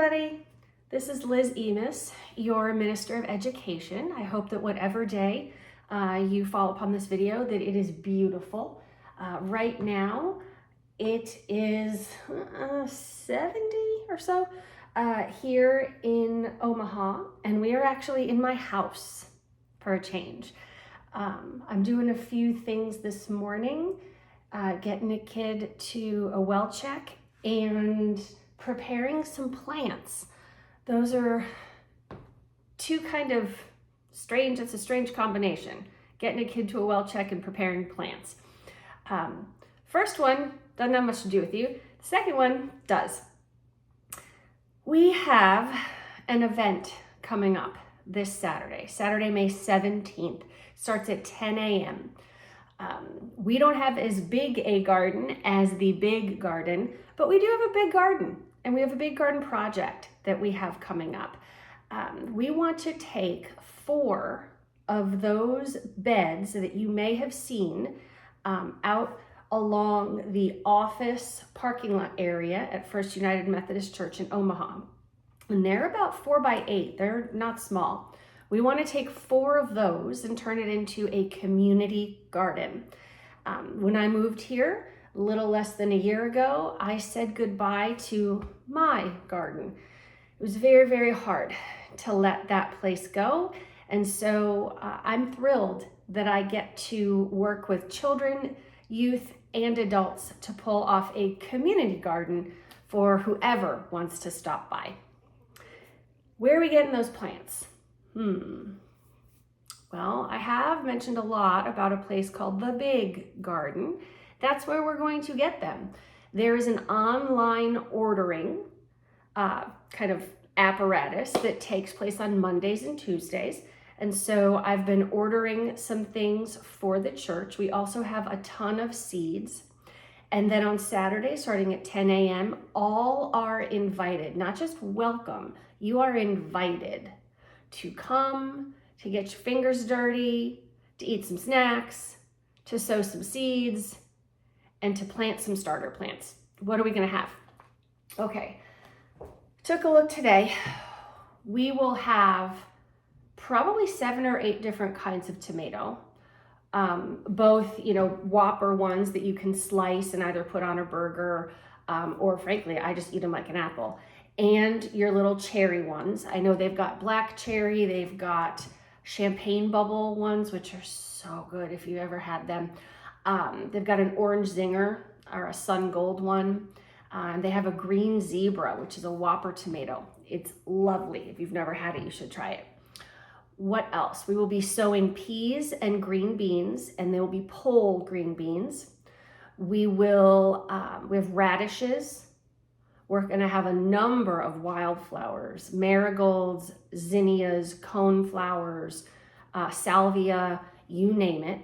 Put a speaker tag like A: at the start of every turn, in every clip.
A: everybody. This is Liz Emis, your Minister of Education. I hope that whatever day you follow upon this video, that it is beautiful. Right now, it is 70 or so here in Omaha, and we are actually in my house for a change. I'm doing a few things this morning, getting a kid to a well check and preparing some plants. Those are two kind of strange, it's a strange combination, getting a kid to a well check and preparing plants. First one doesn't have much to do with you. The second one does. We have an event coming up this Saturday, May 17th. Starts at 10 a.m. We don't have as big a garden as the big garden, but we do have a big garden, and we have a big garden project that we have coming up. We want to take 4 of those beds that you may have seen out along the office parking lot area at First United Methodist Church in Omaha. And they're about 4 by 8, they're not small. We want to take 4 of those and turn it into a community garden. When I moved here, a little less than a year ago, I said goodbye to my garden. It was very, very hard to let that place go. And so I'm thrilled that I get to work with children, youth, and adults to pull off a community garden for whoever wants to stop by. Where are we getting those plants? Well, I have mentioned a lot about a place called the Big Garden. That's where we're going to get them. There is an online ordering kind of apparatus that takes place on Mondays and Tuesdays. And so I've been ordering some things for the church. We also have a ton of seeds. And then on Saturday, starting at 10 a.m., all are invited, not just welcome. You are invited to come, to get your fingers dirty, to eat some snacks, to sow some seeds, and to plant some starter plants. What are we gonna have? Okay, took a look today. We will have probably 7 or 8 different kinds of tomato. Both, Whopper ones that you can slice and either put on a burger, or frankly, I just eat them like an apple. And your little cherry ones. I know they've got black cherry, they've got champagne bubble ones, which are so good if you ever had them. They've got an orange zinger or a sun gold one. They have a green zebra, which is a Whopper tomato. It's lovely. If you've never had it, you should try it. What else? We will be sowing peas and green beans, and they will be pole green beans. We have radishes. We're gonna have a number of wildflowers, marigolds, zinnias, coneflowers, salvia, you name it.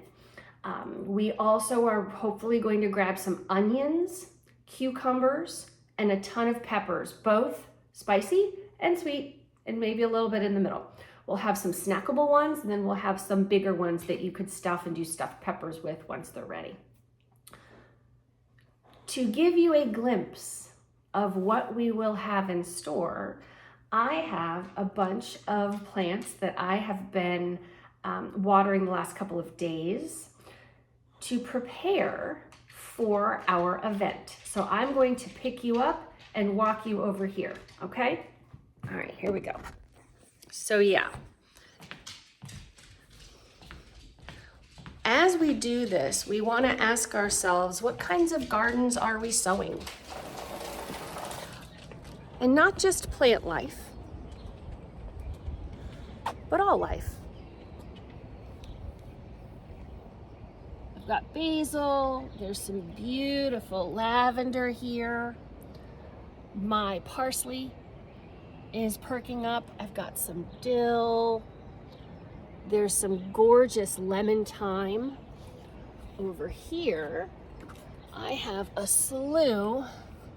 A: We also are hopefully going to grab some onions, cucumbers, and a ton of peppers, both spicy and sweet, and maybe a little bit in the middle. We'll have some snackable ones, and then we'll have some bigger ones that you could stuff and do stuffed peppers with once they're ready. To give you a glimpse of what we will have in store, I have a bunch of plants that I have been watering the last couple of days to prepare for our event. So I'm going to pick you up and walk you over here, okay? All right, here we go. So yeah, as we do this, we want to ask ourselves, what kinds of gardens are we sowing? And not just plant life, but all life. I've got basil, there's some beautiful lavender here. My parsley is perking up. I've got some dill. There's some gorgeous lemon thyme. Over here, I have a slew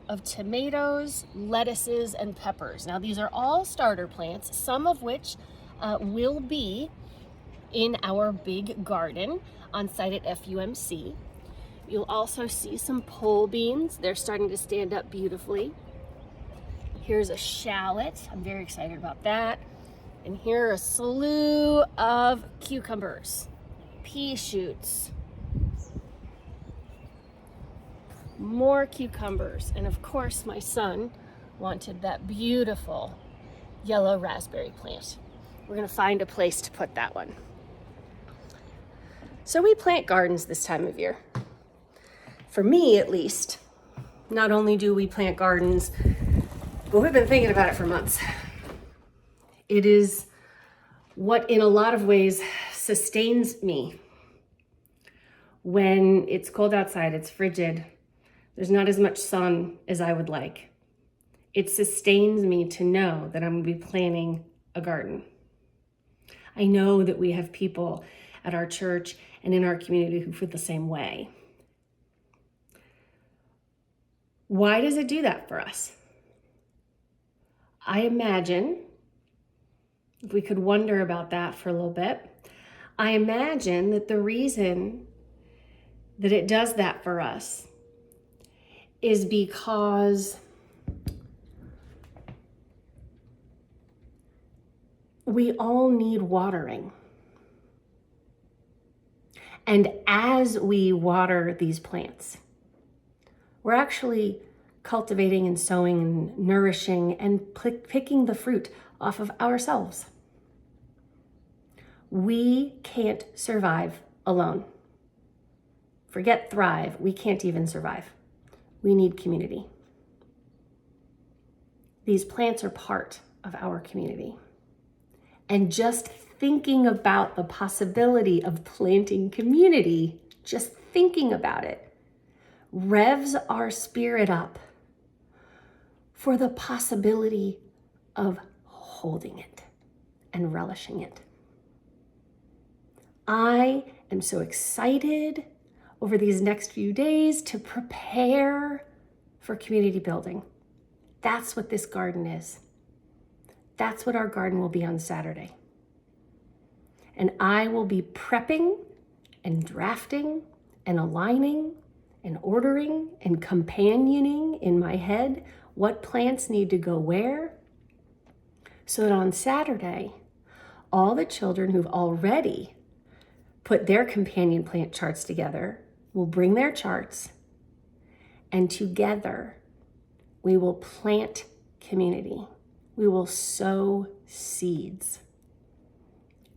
A: of tomatoes, lettuces, and peppers. Now these are all starter plants, some of which will be in our big garden on site at FUMC. You'll also see some pole beans. They're starting to stand up beautifully. Here's a shallot. I'm very excited about that. And here are a slew of cucumbers, pea shoots, more cucumbers. And of course, my son wanted that beautiful yellow raspberry plant. We're gonna find a place to put that one. So we plant gardens this time of year. For me, at least, not only do we plant gardens, but we've been thinking about it for months. It is what in a lot of ways sustains me. When it's cold outside, it's frigid, there's not as much sun as I would like. It sustains me to know that I'm gonna be planting a garden. I know that we have people at our church and in our community who feel the same way. Why does it do that for us? I imagine, if we could wonder about that for a little bit, I imagine that the reason that it does that for us is because we all need watering. And as we water these plants, we're actually cultivating and sowing and nourishing and picking the fruit off of ourselves. We can't survive alone. Forget thrive, we can't even survive. We need community. These plants are part of our community. And just thinking about the possibility of planting community, just thinking about it, revs our spirit up for the possibility of holding it and relishing it. I am so excited over these next few days to prepare for community building. That's what this garden is. That's what our garden will be on Saturday. And I will be prepping and drafting and aligning and ordering and companioning in my head what plants need to go where, so that on Saturday, all the children who've already put their companion plant charts together will bring their charts, and together we will plant community. We will sow seeds,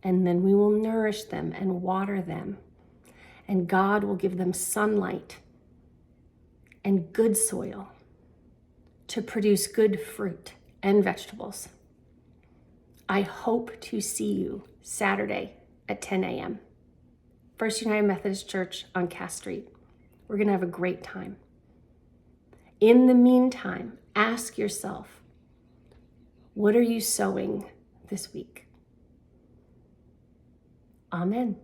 A: and then we will nourish them and water them, and God will give them sunlight and good soil to produce good fruit and vegetables. I hope to see you Saturday at 10 a.m. First United Methodist Church on Cass Street. We're gonna have a great time. In the meantime, ask yourself, what are you sowing this week? Amen.